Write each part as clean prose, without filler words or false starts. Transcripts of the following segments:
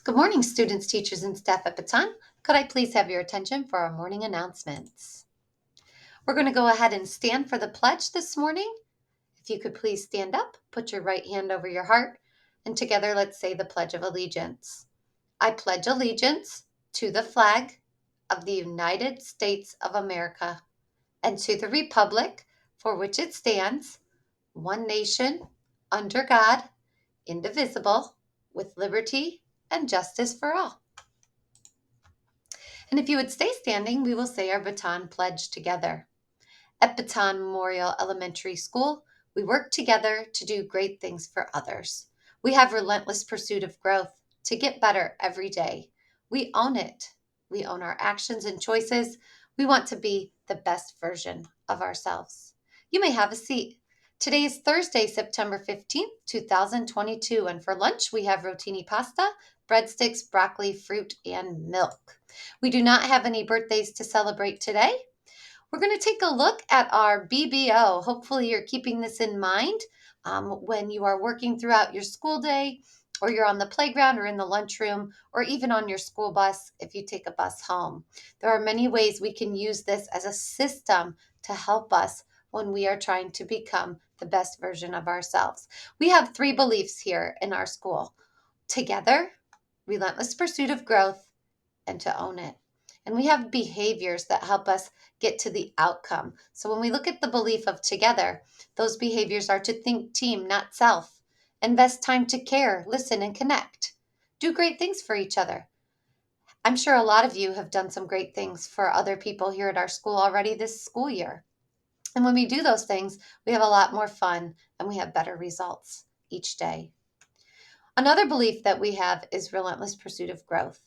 Good morning, students, teachers, and staff at Baton. Could I please have your attention for our morning announcements? We're going to go ahead and stand for the pledge this morning. If you could please stand up, put your right hand over your heart, and together let's say the Pledge of Allegiance. I pledge allegiance to the flag of the United States of America and to the republic for which it stands, one nation, under God, indivisible, with liberty and justice for all. And if you would stay standing, we will say our baton pledge together. At Baton Memorial Elementary School, we work together to do great things for others. We have relentless pursuit of growth to get better every day. We own it. We own our actions and choices. We want to be the best version of ourselves. You may have a seat. Today is Thursday, September 15th, 2022, and for lunch we have rotini pasta, breadsticks, broccoli, fruit, and milk. We do not have any birthdays to celebrate today. We're going to take a look at our BBO. Hopefully, you're keeping this in mind when you are working throughout your school day, or you're on the playground, or in the lunchroom, or even on your school bus if you take a bus home. There are many ways we can use this as a system to help us when we are trying to become the best version of ourselves. We have 3 beliefs here in our school: together, relentless pursuit of growth, and to own it. And we have behaviors that help us get to the outcome. So when we look at the belief of together, those behaviors are to think team, not self. Invest time to care, listen, and connect. Do great things for each other. I'm sure a lot of you have done some great things for other people here at our school already this school year. And when we do those things, we have a lot more fun and we have better results each day. Another belief that we have is relentless pursuit of growth.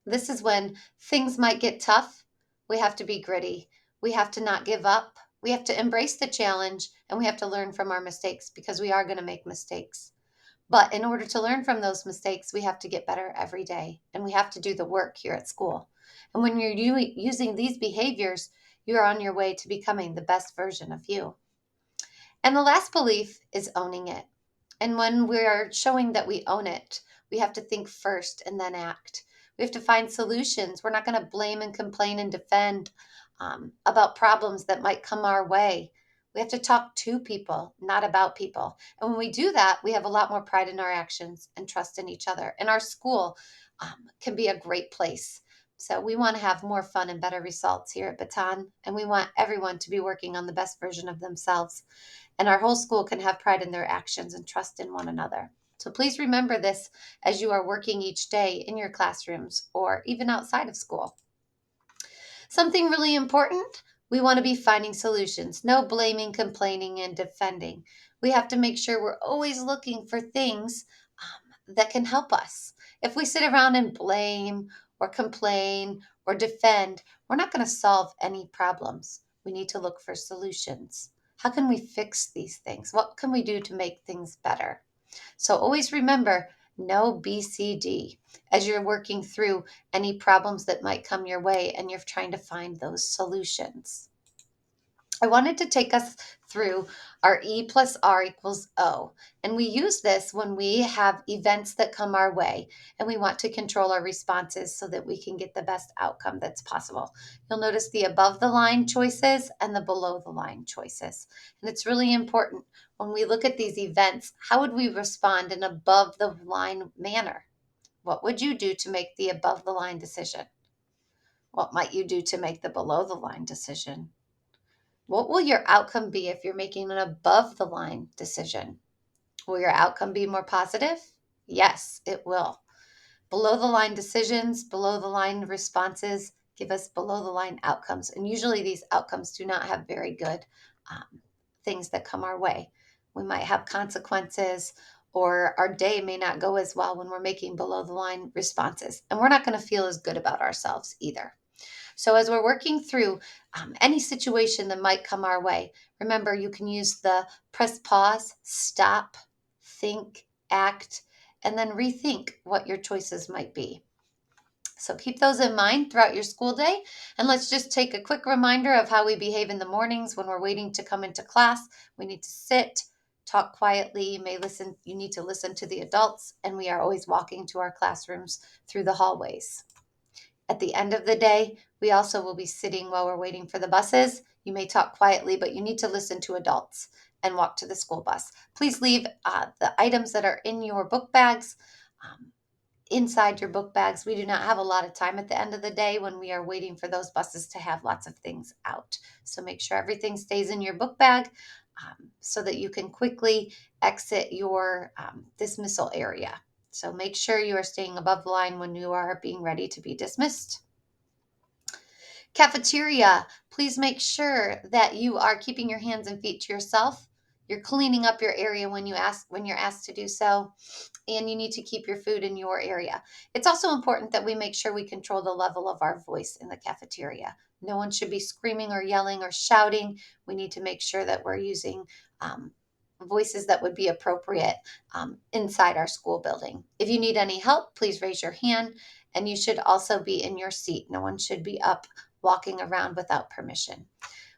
This is when things might get tough. We have to be gritty. We have to not give up. We have to embrace the challenge and we have to learn from our mistakes because we are going to make mistakes. But in order to learn from those mistakes, we have to get better every day and we have to do the work here at school. And when you're using these behaviors, you're on your way to becoming the best version of you. And the last belief is owning it. And when we're showing that we own it, we have to think first and then act. We have to find solutions. We're not going to blame and complain and defend about problems that might come our way. We have to talk to people, not about people. And when we do that, we have a lot more pride in our actions and trust in each other. And our school can be a great place. So we want to have more fun and better results here at Baton. And we want everyone to be working on the best version of themselves. And our whole school can have pride in their actions and trust in one another. So please remember this as you are working each day in your classrooms or even outside of school. Something really important, we want to be finding solutions. No blaming, complaining, and defending. We have to make sure we're always looking for things that can help us. If we sit around and blame or complain or defend, we're not going to solve any problems. We need to look for solutions. How can we fix these things? What can we do to make things better? So always remember, no BCD as you're working through any problems that might come your way and you're trying to find those solutions. I wanted to take us through our E plus R equals O. And we use this when we have events that come our way and we want to control our responses so that we can get the best outcome that's possible. You'll notice the above the line choices and the below the line choices. And it's really important when we look at these events, how would we respond in above the line manner? What would you do to make the above the line decision? What might you do to make the below the line decision? What will your outcome be if you're making an above the line decision? Will your outcome be more positive? Yes, it will. Below the line decisions, below the line responses give us below the line outcomes. And usually these outcomes do not have very good things that come our way. We might have consequences, or our day may not go as well when we're making below the line responses. And we're not going to feel as good about ourselves either. So, as we're working through any situation that might come our way, remember you can use the press pause, stop, think, act, and then rethink what your choices might be. So, keep those in mind throughout your school day. And let's just take a quick reminder of how we behave in the mornings when we're waiting to come into class. We need to sit, talk quietly. You need to listen to the adults, and we are always walking to our classrooms through the hallways. At the end of the day, we also will be sitting while we're waiting for the buses. You may talk quietly, but you need to listen to adults and walk to the school bus. Please leave the items that are in your book bags inside your book bags. We do not have a lot of time at the end of the day when we are waiting for those buses to have lots of things out. So make sure everything stays in your book bag so that you can quickly exit your dismissal area. So make sure you are staying above the line when you are being ready to be dismissed. Cafeteria, please make sure that you are keeping your hands and feet to yourself. You're cleaning up your area when you're asked to do so, and you need to keep your food in your area. It's also important that we make sure we control the level of our voice in the cafeteria. No one should be screaming or yelling or shouting. We need to make sure that we're using voices that would be appropriate inside our school building. If you need any help, please raise your hand, and you should also be in your seat. No one should be up walking around without permission.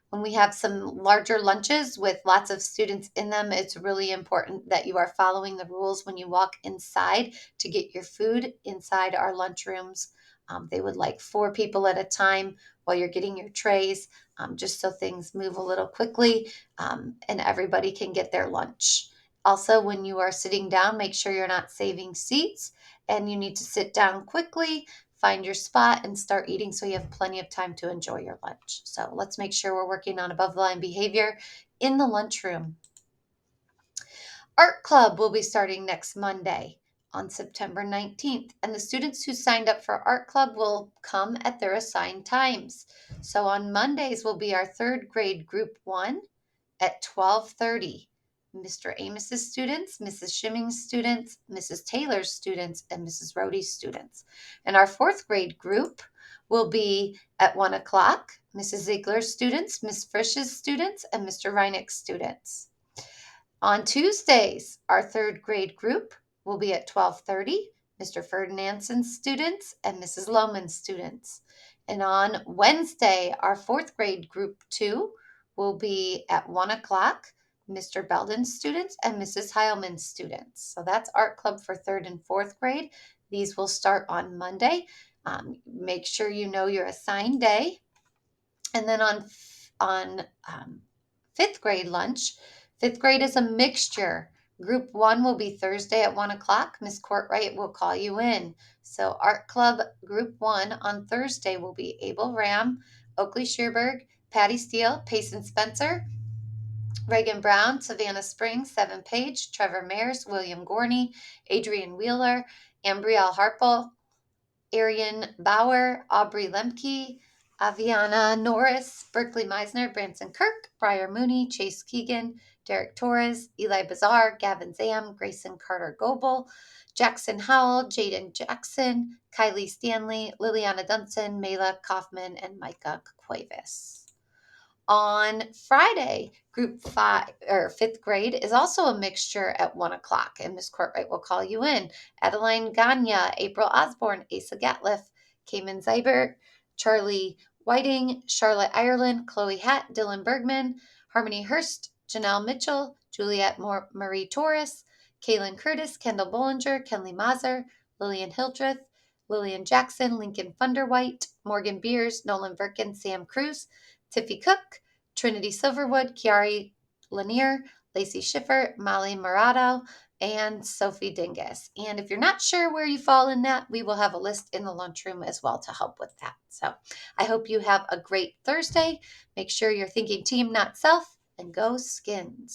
When we have some larger lunches with lots of students in them, it's really important that you are following the rules when you walk inside to get your food inside our lunchrooms. They would like 4 people at a time while you're getting your trays, just so things move a little quickly and everybody can get their lunch. Also, when you are sitting down, make sure you're not saving seats and you need to sit down quickly, find your spot, and start eating so you have plenty of time to enjoy your lunch. So let's make sure we're working on above the line behavior in the lunchroom. Art Club will be starting next Monday on September 19th, and the students who signed up for Art Club will come at their assigned times. So on Mondays will be our 3rd grade group 1 at 12:30. Mr. Amos's students, Mrs. Shimming's students, Mrs. Taylor's students, and Mrs. Rohde's students. And our 4th grade group will be at 1 o'clock. Mrs. Ziegler's students, Miss Frisch's students, and Mr. Reineck's students. On Tuesdays, our 3rd grade group will be at 12:30. Mr. Ferdinandson's students and Mrs. Lohman's students. And on Wednesday, our 4th grade group 2 will be at 1 o'clock. Mr. Belden's students and Mrs. Heilman's students. So that's Art Club for 3rd and 4th grade. These will start on Monday. Make sure you know your assigned day. And then on 5th grade lunch, 5th grade is a mixture. Group 1 will be Thursday at 1 o'clock. Miss Courtwright will call you in. So Art Club Group 1 on Thursday will be Abel Ram, Oakley Shearberg, Patty Steele, Payson Spencer, Reagan Brown, Savannah Springs, Seven Page, Trevor Mayers, William Gorney, Adrian Wheeler, Ambrielle Harple, Arian Bauer, Aubrey Lemke, Aviana Norris, Berkeley Meisner, Branson Kirk, Briar Mooney, Chase Keegan, Derek Torres, Eli Bazar, Gavin Zam, Grayson Carter Goebel, Jackson Howell, Jaden Jackson, Kylie Stanley, Liliana Dunson, Mela Kaufman, and Micah Cuevas. On Friday, group 5th grade is also a mixture at 1 o'clock, and Miss Courtwright will call you in. Adeline Gagne, April Osborne, Asa Gatliff, Cayman Zyber, Charlie Whiting, Charlotte Ireland, Chloe Hatt, Dylan Bergman, Harmony Hurst, Janelle Mitchell, Juliet Marie Torres, Kaylin Curtis, Kendall Bollinger, Kenley Mazer, Lillian Hildreth, Lillian Jackson, Lincoln Funderwhite, Morgan Beers, Nolan Birkin, Sam Cruz, Tiffy Cook, Trinity Silverwood, Kiari Lanier, Lacey Schiffer, Molly Murado, and Sophie Dingus. And if you're not sure where you fall in that, we will have a list in the lunchroom as well to help with that. So I hope you have a great Thursday. Make sure you're thinking team, not self, and go Skins.